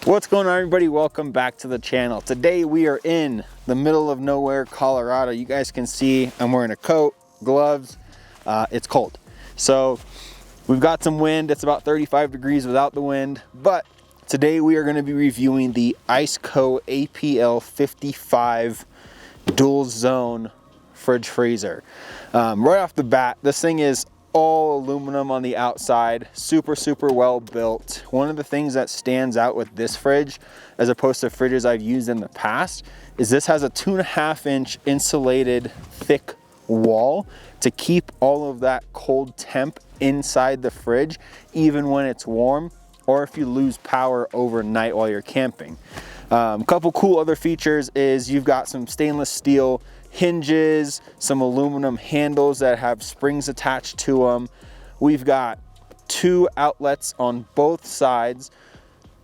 What's going on, everybody? Welcome back to the channel. Today we are in the middle of nowhere, Colorado. You guys can see I'm wearing a coat, gloves. It's cold. So we've got some wind. It's about 35 degrees without the wind. But today we are going to be reviewing the ICECO APL55 dual zone fridge freezer. Right off the bat, this thing is all aluminum on the outside, super well built. One of the things that stands out with this fridge as opposed to fridges I've used in the past is this has a 2.5-inch insulated thick wall to keep all of that cold temp inside the fridge even when it's warm, or if you lose power overnight while you're camping. A couple cool other features is you've got some stainless steel hinges, some aluminum handles that have springs attached to them. We've got 2 outlets on both sides.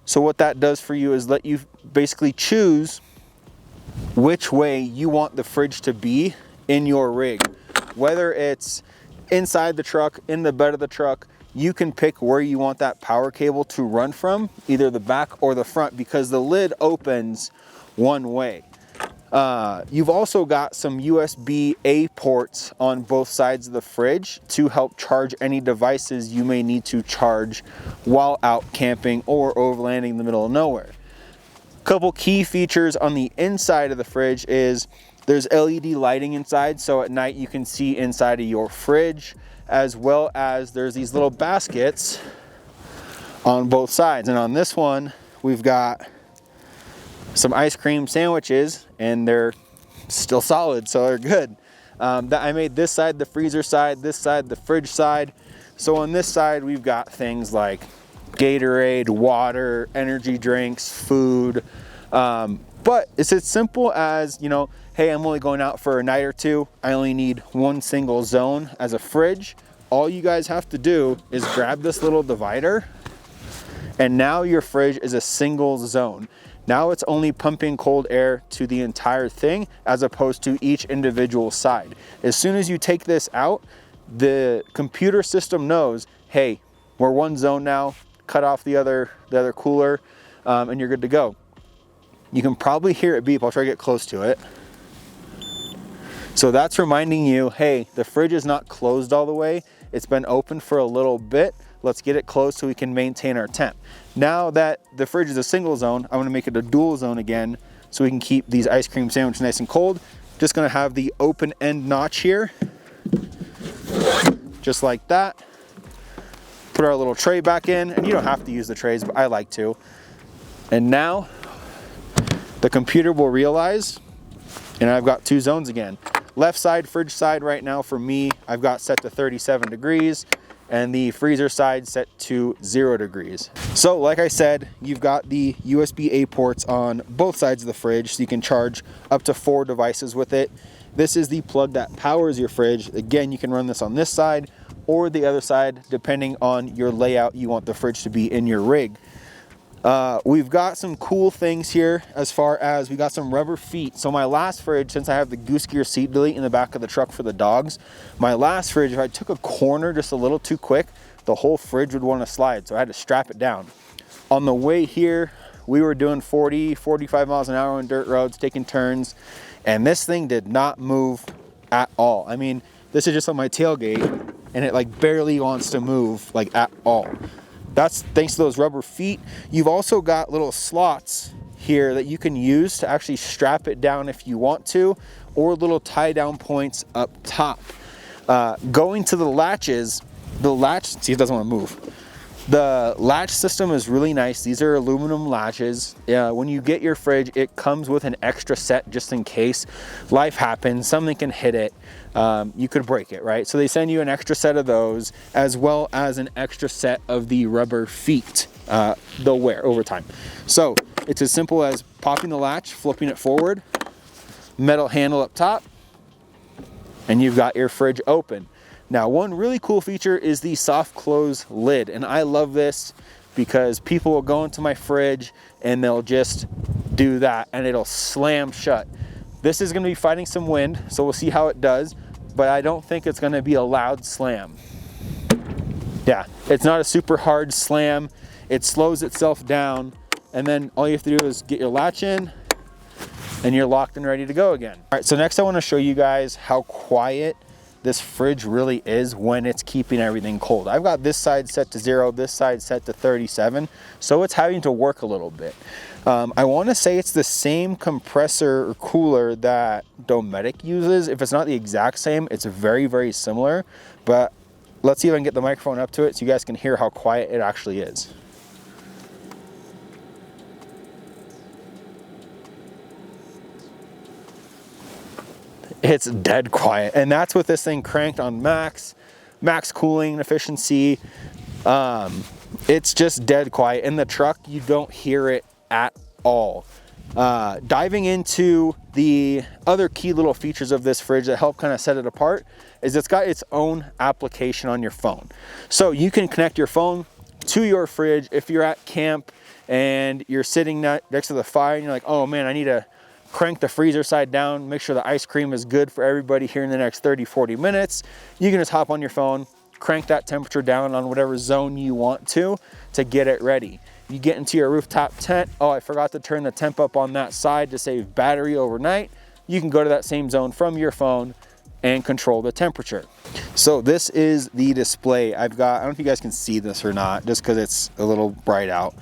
So what that does for you is let you basically choose which way you want the fridge to be in your rig. Whether it's inside the truck, in the bed of the truck, you can pick where you want that power cable to run from, either the back or the front, because the lid opens one way. You've also got some USB-A ports on both sides of the fridge to help charge any devices you may need to charge while out camping or overlanding in the middle of nowhere. Couple key features on the inside of the fridge is there's LED lighting inside, so at night you can see inside of your fridge, as well as there's these little baskets on both sides. And on this one, we've got some ice cream sandwiches, and they're still solid, so they're good. I made this side the freezer side, this side the fridge side. So on this side, we've got things like Gatorade, water, energy drinks, food. But it's as simple as, you know, hey, I'm only going out for a night or two. I only need one single zone as a fridge. All you guys have to do is grab this little divider, and now your fridge is a single zone. Now it's only pumping cold air to the entire thing as opposed to each individual side. As soon as you take this out, the computer system knows, hey, we're one zone now, cut off the other cooler, and you're good to go. You can probably hear it beep. I'll try to get close to it. So that's reminding you, hey, the fridge is not closed all the way. It's been open for a little bit. Let's get it closed so we can maintain our temp. Now that the fridge is a single zone, I want to make it a dual zone again so we can keep these ice cream sandwiches nice and cold. Just going to have the open end notch here, just like that. Put our little tray back in, and you don't have to use the trays, but I like to. And now the computer will realize, and I've got 2 zones again. Left side, fridge side right now for me, I've got set to 37 degrees. And the freezer side set to 0 degrees. So like I said, you've got the USB-A ports on both sides of the fridge, so you can charge up to 4 devices with it. This is the plug that powers your fridge. Again, you can run this on this side or the other side, depending on your layout you want the fridge to be in your rig. We've got some cool things here as far as we got some rubber feet. So my last fridge, since I have the goose gear seat delete in the back of the truck for the dogs, my last fridge, if I took a corner just a little too quick, the whole fridge would want to slide, so I had to strap it down. On the way here, we were doing 40, 45 miles an hour on dirt roads, taking turns, and this thing did not move at all. I mean, this is just on my tailgate, and it like barely wants to move like at all. That's thanks to those rubber feet. You've also got little slots here that you can use to actually strap it down if you want to, or little tie down points up top. Going to the latches, see, it doesn't want to move. The latch system is really nice. These are aluminum latches. When you get your fridge, it comes with an extra set just in case life happens, something can hit it, you could break it, right? So they send you an extra set of those, as well as an extra set of the rubber feet they'll wear over time. So it's as simple as popping the latch, flipping it forward, metal handle up top, and you've got your fridge open. Now, one really cool feature is the soft close lid, and I love this because people will go into my fridge and they'll just do that and it'll slam shut. This is going to be fighting some wind, so we'll see how it does, but I don't think it's going to be a loud slam. Yeah, it's not a super hard slam. It slows itself down and then all you have to do is get your latch in, and you're locked and ready to go again. All right, so next I want to show you guys how quiet this fridge really is when it's keeping everything cold. I've got this side set to 0, this side set to 37, so it's having to work a little bit. I want to say it's the same compressor or cooler that Dometic uses. If it's not the exact same, it's very, very similar, but let's see if I can get the microphone up to it so you guys can hear how quiet it actually is. It's dead quiet, and that's with this thing cranked on max cooling efficiency. It's just dead quiet. In the truck, you don't hear it at all. Diving into the other key little features of this fridge that help kind of set it apart is it's got its own application on your phone. So you can connect your phone to your fridge if you're at camp and you're sitting next to the fire and you're like, oh man, I need to crank the freezer side down, make sure the ice cream is good for everybody here in the next 30-40 minutes. You can just hop on your phone, crank that temperature down on whatever zone you want to get it ready. You get into your rooftop tent. Oh, I forgot to turn the temp up on that side to save battery overnight. You can go to that same zone from your phone and control the temperature. So this is the display. I've got, I don't know if you guys can see this or not, just because it's a little bright out.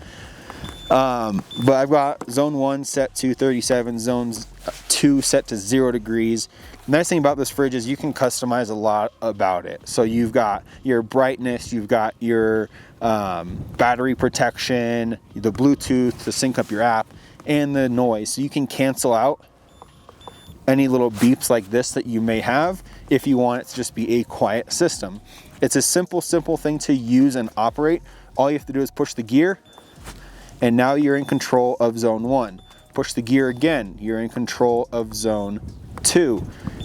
But I've got zone 1 set to 37, zones 2 set to 0 degrees. The nice thing about this fridge is you can customize a lot about it. So you've got your brightness, you've got your battery protection, the Bluetooth to sync up your app, and the noise. So you can cancel out any little beeps like this that you may have if you want it to just be a quiet system. It's a simple thing to use and operate. All you have to do is push the gear, and now you're in control of zone 1. Push the gear again, you're in control of zone 2.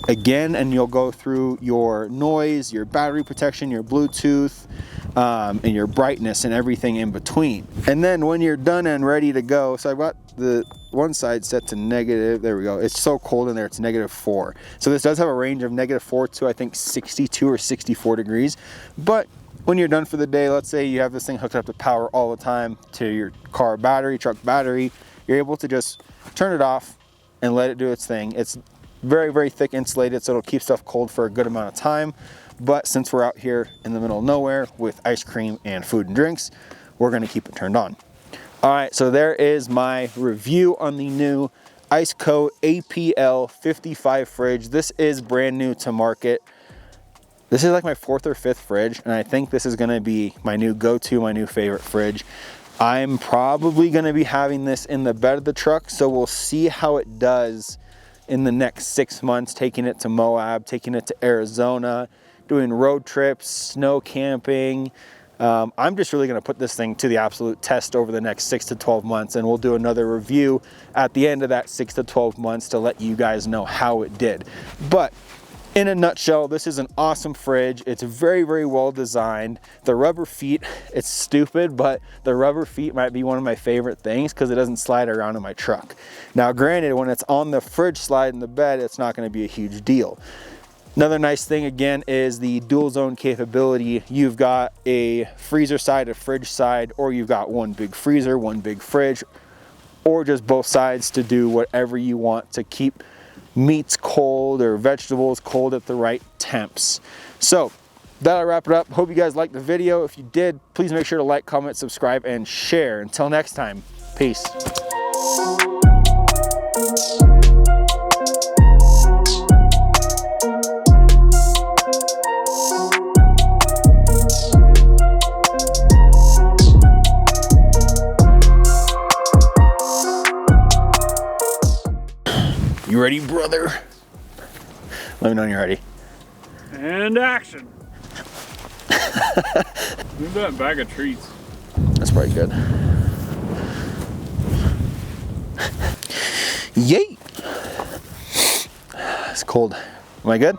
Again, and you'll go through your noise, your battery protection, your Bluetooth, and your brightness and everything in between. And then when you're done and ready to go, so I've got the one side set to negative, there we go. It's so cold in there, it's -4. So this does have a range of -4 to I think 62 or 64 degrees. But when you're done for the day, let's say you have this thing hooked up to power all the time to your car battery, truck battery, you're able to just turn it off and let it do its thing. It's very, very thick insulated, so it'll keep stuff cold for a good amount of time. But since we're out here in the middle of nowhere with ice cream and food and drinks, we're gonna keep it turned on. All right, so there is my review on the new ICECO APL55 fridge. This is brand new to market. This is like my 4th or 5th fridge, and I think this is gonna be my new go-to, my new favorite fridge. I'm probably gonna be having this in the bed of the truck, so we'll see how it does in the next 6 months, taking it to Moab, taking it to Arizona, doing road trips, snow camping. I'm just really gonna put this thing to the absolute test over the next 6 to 12 months, and we'll do another review at the end of that 6 to 12 months to let you guys know how it did. But in a nutshell, this is an awesome fridge. It's very, very well designed. The rubber feet, it's stupid, but the rubber feet might be one of my favorite things because it doesn't slide around in my truck. Now, granted, when it's on the fridge slide in the bed, it's not gonna be a huge deal. Another nice thing, again, is the dual zone capability. You've got a freezer side, a fridge side, or you've got one big freezer, one big fridge, or just both sides to do whatever you want to keep meats cold or vegetables cold at the right temps. So that'll wrap it up. Hope you guys liked the video. If you did, please make sure to like, comment, subscribe, and share. Until next time, peace. You ready, brother? Let me know when you're ready. And action. Move that bag of treats. That's probably good. Yay! It's cold. Am I good?